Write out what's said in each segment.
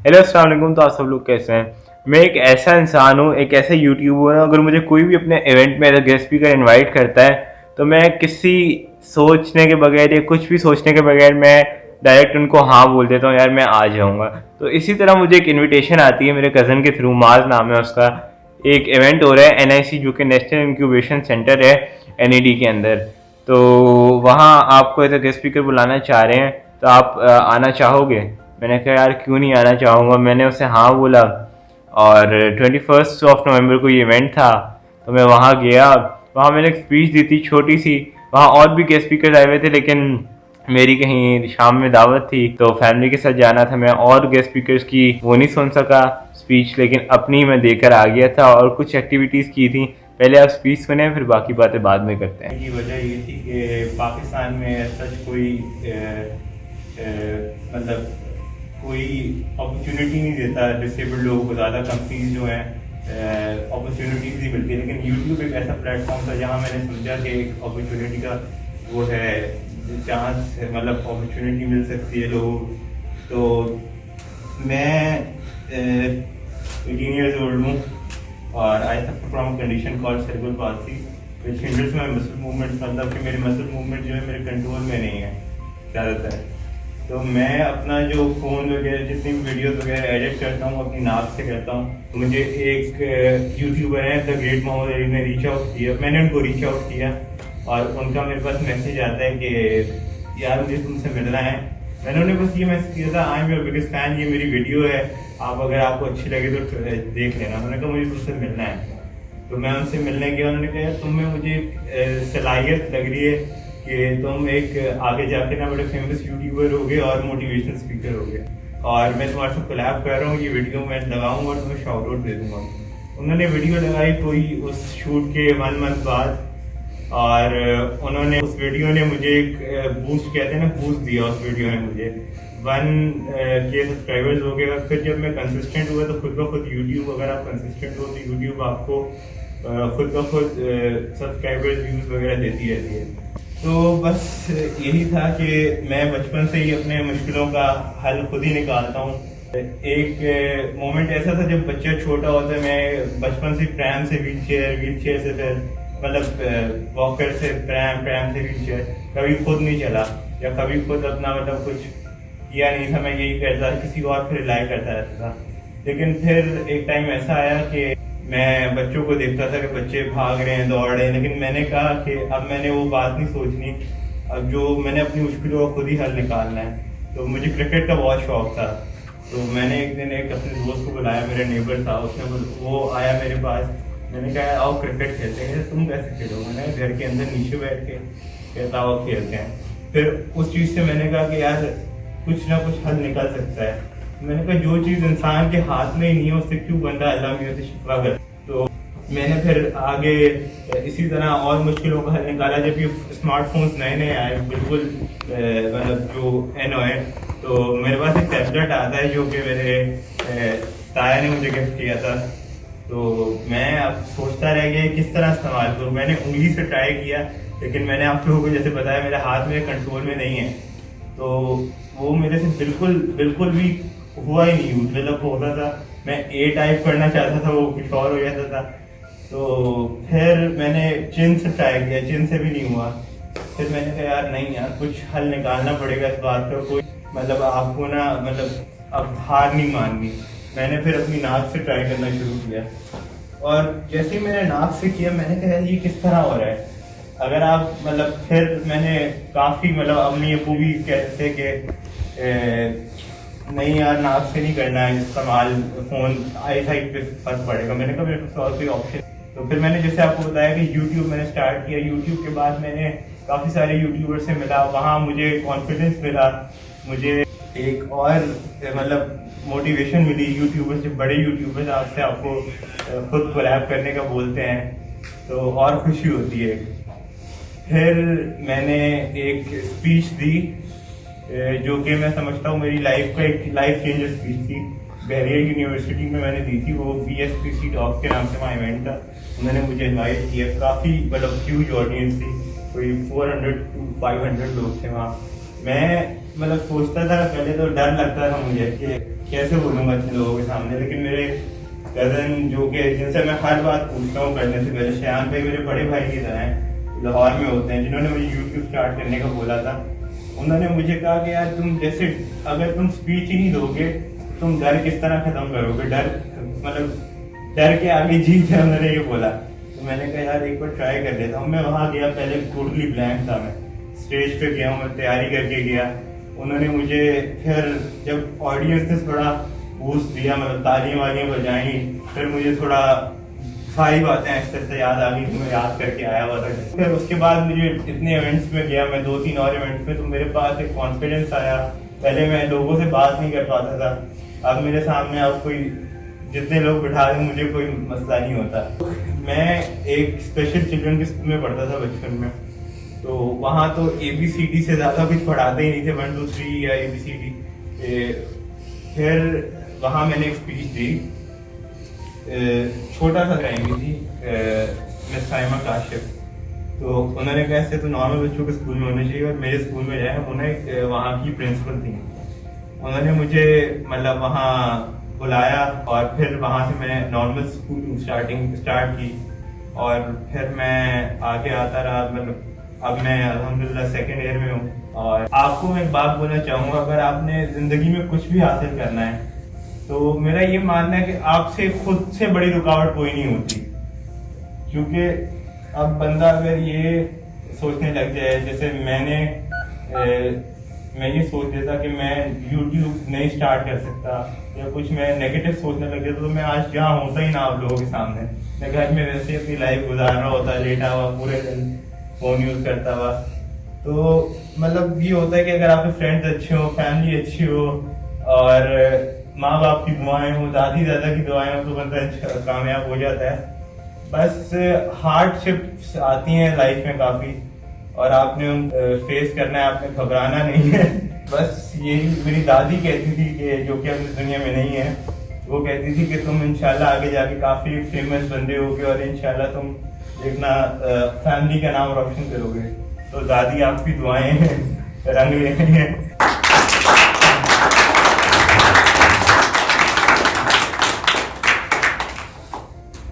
Hello अस्सलाम वालेकुम। तो आप सब लोग कैसे हैं? मैं एक ऐसा इंसान हूँ, एक ऐसा यूट्यूबर हूँ, अगर मुझे कोई भी अपने इवेंट में एज गेस्ट स्पीकर इनवाइट करता है तो मैं किसी सोचने के बगैर या कुछ भी सोचने के बगैर मैं डायरेक्ट उनको हाँ बोल देता हूँ, यार मैं आ जाऊँगा। तो इसी तरह मुझे एक इनविटेशन आती है मेरे कज़न के थ्रू, माज नाम है उसका। एक इवेंट हो रहा है एनआईसी, जो कि नेशनल इंक्यूबेशन सेंटर है एनईडी के अंदर। तो वहाँ आपको एज अ गेस्ट स्पीकर बुलाना चाह रहे हैं, तो आप आना चाहोगे? मैंने कहा यार क्यों नहीं आना चाहूँगा। मैंने उसे हाँ बोला और 21 नवंबर को ये इवेंट था। तो मैं वहाँ गया, वहाँ मैंने एक स्पीच दी थी छोटी सी। वहाँ और भी गेस्ट स्पीकर आए हुए थे, लेकिन मेरी कहीं शाम में दावत थी तो फैमिली के साथ जाना था। मैं और गेस्ट स्पीकर्स की वो नहीं सुन सका स्पीच, लेकिन अपनी मैं देकर आ गया था और कुछ एक्टिविटीज़ की थी। पहले आप स्पीच सुने, फिर बाकी बातें बाद में करते हैं। की वजह ये थी कि पाकिस्तान में सच कोई मतलब कोई अपॉर्चुनिटी नहीं देता डिसेबल्ड लोगों को। ज़्यादा कंपनीज जो हैं अपॉर्चुनिटीज़ नहीं मिलती है, लेकिन यूट्यूब एक ऐसा प्लेटफॉर्म था जहाँ मैंने समझा कि एक अपॉर्चुनिटी का वो है, चांस, मतलब अपॉर्चुनिटी मिल सकती है लोगों। तो मैं 18 years old हूँ और I suffer from condition called cerebral palsy which hinders my muscle movement. मतलब कि मेरे मसल मूवमेंट जो है मेरे कंट्रोल में नहीं है ज़्यादातर। तो मैं अपना जो फ़ोन वगैरह जितनी वीडियोस वगैरह एडिट करता हूँ अपनी नाक से करता हूँ। मुझे एक यूट्यूबर है द ग्रेट मोहम्मद अली ने रीच आउट किया, मैंने उनको रीच आउट किया और उनका मेरे पास मैसेज आता है कि यार मुझे तुमसे मिलना है। मैंने उन्हें बस ये मैसेज किया था, I am your biggest fan, ये मेरी वीडियो है, आप अगर आपको अच्छी लगे तो देख लेना। उन्होंने कहा मुझे तुमसे मिलना है। तो मैं उनसे मिलने गया, उन्होंने कहा तुम में मुझे सलाहियत लग रही है कि तुम एक आगे जाके ना बड़े फेमस यूट्यूबर होगे और मोटिवेशनल स्पीकर होगे, और मैं तुम्हारे साथ कोलैब कर रहा हूँ, ये वीडियो मैं लगाऊंगा और तुम्हें शाउट आउट दे दूंगा। उन्होंने वीडियो लगाई कोई उस शूट के 1 month बाद, और उन्होंने उस वीडियो ने मुझे एक बूस्ट, कहते हैं ना, बूस्ट दिया उस वीडियो ने मुझे। 1K सब्सक्राइबर्स हो गए। और फिर जब मैं कंसिस्टेंट हुआ तो खुद ब खुद यूट्यूब, अगर आप कंसिस्टेंट हो तो यूट्यूब आपको खुद ब खुद सब्सक्राइबर्स व्यूज़ वगैरह देती रहती है। तो बस यही था कि मैं बचपन से ही अपने मुश्किलों का हल खुद ही निकालता हूँ। एक मोमेंट ऐसा था जब बच्चा छोटा होता है, मैं बचपन से प्रैम से व्हील चेयर से फिर मतलब वॉकर से प्रैम से व्हील चेयर, कभी खुद नहीं चला या कभी खुद अपना मतलब कुछ किया नहीं था। मैं यही करता था, किसी और पर रिलाई करता रहता था। लेकिन फिर एक टाइम ऐसा आया कि मैं बच्चों को देखता था कि बच्चे भाग रहे हैं, दौड़ रहे हैं, लेकिन मैंने कहा कि अब मैंने वो बात नहीं सोचनी, अब जो मैंने अपनी मुश्किलों का खुद ही हल निकालना है। तो मुझे क्रिकेट का बहुत शौक था, तो मैंने एक दिन एक अपने दोस्त को बुलाया, मेरा नेबर था, उसने वो आया मेरे पास। मैंने कहा आओ क्रिकेट खेलते हैं। तुम कैसे खेलोगे? मैंने घर के अंदर नीचे बैठ के कहता आओ खेलते हैं। फिर उस चीज़ से मैंने कहा कि यार कुछ ना कुछ हल निकल सकता है। मैंने कहा जो चीज़ इंसान के हाथ में ही नहीं है उससे क्यों बंदा अल्लाह मियां से शिकवा करे। तो मैंने फिर आगे इसी तरह और मुश्किलों का हल निकाला। जब ये स्मार्टफोन्स नए नए आए, बिल्कुल मतलब जो एंड्रॉयड, तो मेरे पास एक टैबलेट आता है जो कि मेरे ताया ने मुझे गिफ्ट किया था। तो मैं अब सोचता रह गया किस तरह इस्तेमाल करूँ। मैंने उंगली से ट्राई किया, लेकिन मैंने आप लोगों को जैसे बताया मेरे हाथ में कंट्रोल में नहीं है, तो वो मेरे से बिल्कुल भी हुआ ही नहीं। मतलब होता था मैं ए टाइप करना चाहता था, वो कुछ और हो जाता था। तो फिर मैंने चिन से ट्राई किया, चिन से भी नहीं हुआ। फिर मैंने कहा यार नहीं यार, कुछ हल निकालना पड़ेगा इस बात का। कोई मतलब आपको ना मतलब अब हार नहीं माननी। मैंने फिर अपनी नाक से ट्राई करना शुरू किया, और जैसे ही मैंने नाक से किया मैंने कहा ये किस तरह हो रहा है। अगर आप मतलब फिर मैंने काफ़ी मतलब अम्मी अबू भी कहते थे कि नहीं यार नाक से नहीं करना है इस्तेमाल, फ़ोन आई साइड पे फर्क पड़ेगा। मैंने कहा मेरे पास और कोई ऑप्शन। तो फिर मैंने जैसे आपको बताया कि यूट्यूब मैंने स्टार्ट किया। यूट्यूब के बाद मैंने काफ़ी सारे यूट्यूबर से मिला, वहाँ मुझे कॉन्फिडेंस मिला, मुझे एक और मतलब मोटिवेशन मिली। यूट्यूबर्स जो बड़े यूट्यूबर्स आपसे आपको खुद कोलैब करने का बोलते हैं, तो और खुशी होती है। फिर मैंने एक स्पीच दी जो कि मैं समझता हूँ मेरी लाइफ का एक लाइफ चेंजर स्पीच थी। बैरियर यूनिवर्सिटी में मैंने दी थी, वो BSPC टॉक के नाम से वहाँ इवेंट था। उन्होंने मुझे इनवाइट किया, काफ़ी मतलब ह्यूज ऑडियंस थी, कोई 400 to 500 लोग थे वहाँ। मैं मतलब सोचता था, पहले तो डर लगता था मुझे कि कैसे बोलूँगा इतने लोगों के सामने। लेकिन मेरे कज़न जो कि जिनसे मैं हर बात पूछता हूँ करने से पहले, शयान भाई मेरे बड़े भाई की तरह हैं, लाहौर में होते हैं, जिन्होंने मुझे यूट्यूब स्टार्ट करने का बोला था। उन्होंने मुझे कहा कि यार तुम जैसे अगर तुम स्पीच ही नहीं दोगे तुम डर किस तरह खत्म करोगे, डर मतलब डर के आगे जीत है, उन्होंने ये बोला। तो मैंने कहा यार एक बार ट्राई कर लेता हूँ। मैं वहाँ गया, पहले टोटली ब्लैंक था, मैं स्टेज पे गया हूँ, मैं तैयारी करके गया। उन्होंने मुझे फिर जब ऑडियंस ने थोड़ा बूस्ट दिया, मतलब तालियां वालियां बजाई, फिर मुझे थोड़ा सारी बातें ऐसे से याद आ गई तो मैं याद करके आया हुआ था। फिर उसके बाद मुझे इतने इवेंट्स में गया मैं, 2-3 और इवेंट्स में, तो मेरे पास एक कॉन्फिडेंस आया। पहले मैं लोगों से बात नहीं कर पाता था, अब मेरे सामने अब कोई जितने लोग बिठा दें मुझे कोई मसला नहीं होता। मैं एक स्पेशल चिल्ड्रन के स्कूल में पढ़ता था बचपन में, तो वहाँ तो ABCD से ज़्यादा कुछ पढ़ाते ही नहीं थे, 1 2 3 या ABCD। फिर वहाँ मैंने एक स्पीच दी, छोटा सा रहेंगी थी, मिस साइमा काशिफ। तो उन्होंने कहा ऐसे तो नॉर्मल बच्चों के स्कूल में होने चाहिए और मेरे स्कूल में जाए। उन्हें वहाँ की प्रिंसिपल थी, उन्होंने मुझे मतलब वहाँ बुलाया और फिर वहाँ से मैंने नॉर्मल स्कूल स्टार्ट की और फिर मैं आगे आता रहा। मतलब अब मैं अल्हम्दुलिल्लाह 2nd ईयर में हूँ। और आपको मैं एक बात बोलना चाहूँगा, अगर आपने ज़िंदगी में कुछ भी हासिल करना है तो मेरा ये मानना है कि आपसे खुद से बड़ी रुकावट कोई नहीं होती। क्योंकि अब बंदा अगर ये सोचने लग जाए, जैसे मैं ये सोच लेता कि मैं YouTube नहीं स्टार्ट कर सकता या कुछ मैं नेगेटिव सोचने लग जाता तो मैं आज यहाँ होता ही ना आप लोगों के सामने। मैं घर में वैसे अपनी लाइफ गुजार रहा होता, लेटा हुआ पूरे दिन फोन यूज करता हुआ। तो मतलब ये होता है कि अगर आपके फ्रेंड्स अच्छे हो, फैमिली अच्छी हो और माँ बाप की दुआएं हो, दादी दादा की दुआएं हो, तो बंदा कामयाब हो जाता है। बस हार्डशिप्स आती हैं लाइफ में काफी और आपने उन फेस करना है, आपने घबराना नहीं है। बस यही मेरी दादी कहती थी कि जो कि अब इस दुनिया में नहीं है, वो कहती थी कि तुम इंशाल्लाह आगे जाके काफी फेमस बंदे होगे और इंशाल्लाह तुम देखना फैमिली का नाम रोशन करोगे। तो दादी आपकी दुआएं रंग ले रही हैं।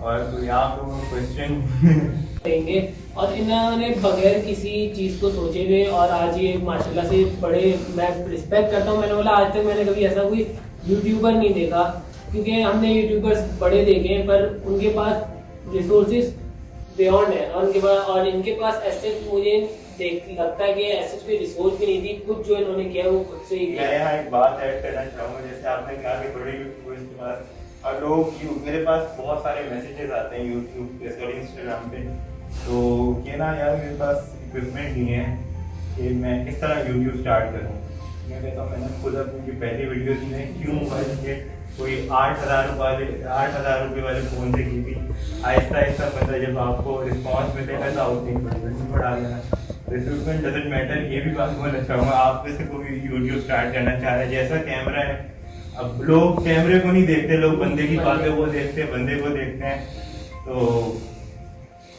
और कोई आप लोगों को क्वेश्चन देंगे। और इन्होंने बगैर किसी चीज को सोचे हुए और आज ये माशाल्लाह से बड़े, मैं रिस्पेक्ट करता हूँ। मैंने बोला आज तक मैंने कभी ऐसा कोई यूट्यूबर नहीं देखा, क्योंकि हमने यूट्यूबर्स बड़े देखे हैं पर उनके पास रिसोर्सेज बियॉन्ड है और इनके पास ऐसे मुझे लगता है कि ऐसे कोई रिसोर्स भी नहीं थी। कुछ जो इन्होंने किया वो खुद से ही किया। मैं यहाँ एक बात ऐड करना चाहूँगा, जैसे आपने कहा कि बड़े यूट्यूबर्स के पास और लोग मेरे पास बहुत सारे मैसेजेस आते हैं यूट्यूब पे, सॉरी इंस्टाग्राम पे, तो ये ना यार मेरे पास इक्विपमेंट नहीं है कि मैं किस तरह यूट्यूब स्टार्ट करूँ। मैं कहता हूँ मैंने खुद अपनी पहली वीडियो थी मैं क्यों भाई कोई 8,000 रुपये वाले फ़ोन से की थी। आहिस्ता आहिस्ता पता जब आपको रिस्पॉन्स मिलेगा तो आउटपुट बढ़ा देना। रिक्रूटमेंट डजंट मैटर, ये भी बात बोलना चाहूँगा। आप में से कोई यूट्यूब स्टार्ट करना चाह रहा है, जैसा कैमरा है, अब लोग कैमरे को नहीं देखते, लोग बंदे की बातें वो देखते हैं, बंदे को देखते हैं। तो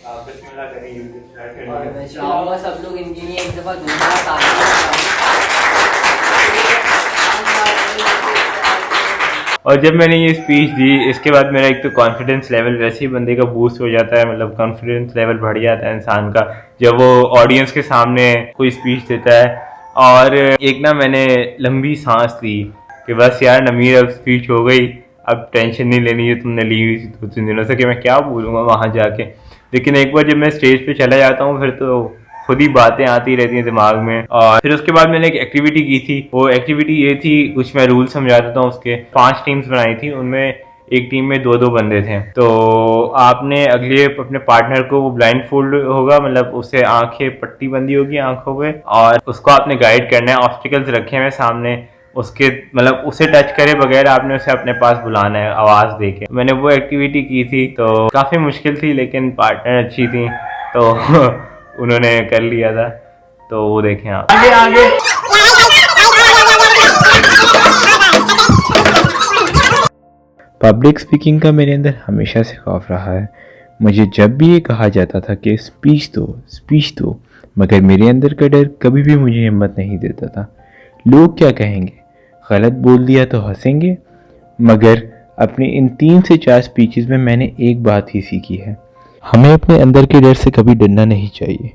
आप बिस्मिल्लाह करें यूट्यूब स्टार्ट करें। और मैं चाहूँगा सब लोग इनके लिए एक दफ़ा दोबारा और जब मैंने ये स्पीच दी इसके बाद मेरा एक तो कॉन्फिडेंस लेवल वैसे ही बंदे का बूस्ट हो जाता है, मतलब कॉन्फिडेंस लेवल बढ़ जाता है इंसान का जब वो ऑडियंस के सामने कोई स्पीच देता है। और एक ना मैंने लंबी सांस ली कि बस यार नमीर अब स्पीच हो गई, अब टेंशन नहीं लेनी है तुमने ली हुई 2-3 दिनों से कि मैं क्या बोलूँगा वहाँ जाके। लेकिन एक बार जब मैं स्टेज पे चला जाता हूँ फिर तो खुद ही बातें आती रहती हैं दिमाग में। और फिर उसके बाद मैंने एक एक्टिविटी की थी, वो एक्टिविटी ये थी, कुछ मैं रूल समझा देता हूँ उसके। 5 टीम्स बनाई थी, उनमें एक टीम में 2-2 बंदे थे। तो आपने अगले अपने पार्टनर को, वो ब्लाइंड फोल्ड होगा, मतलब उससे आंखें पट्टी बंदी होगी आंखों पे, और उसको आपने गाइड करना है। ऑब्स्टिकल्स रखे हुए सामने उसके, मतलब उसे टच करे बगैर आपने उसे अपने पास बुलाना है आवाज देके। मैंने वो एक्टिविटी की थी, तो काफी मुश्किल थी लेकिन पार्टनर अच्छी थी तो उन्होंने कर लिया था। तो वो देखें आप आगे आगे। पब्लिक स्पीकिंग का मेरे अंदर हमेशा से खौफ रहा है। मुझे जब भी ये कहा जाता था कि स्पीच दो, मगर मेरे अंदर का डर कभी भी मुझे हिम्मत नहीं देता था। लोग क्या कहेंगे, गलत बोल दिया तो हंसेंगे, मगर अपनी इन 3 से 4 स्पीचेस में मैंने एक बात ही सीखी है, हमें अपने अंदर के डर से कभी डरना नहीं चाहिए,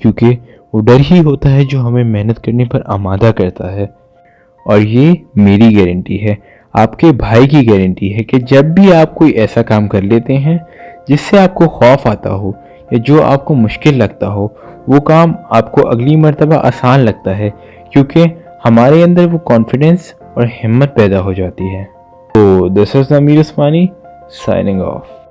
क्योंकि वो डर ही होता है जो हमें मेहनत करने पर आमादा करता है। और ये मेरी गारंटी है, आपके भाई की गारंटी है कि जब भी आप कोई ऐसा काम कर लेते हैं जिससे आपको खौफ आता हो या जो आपको मुश्किल लगता हो, वो काम आपको अगली मर्तबा आसान लगता है, क्योंकि हमारे अंदर वो कॉन्फिडेंस और हिम्मत पैदा हो जाती है। तो दिस इज़ अमीर उस्मानी साइनिंग ऑफ।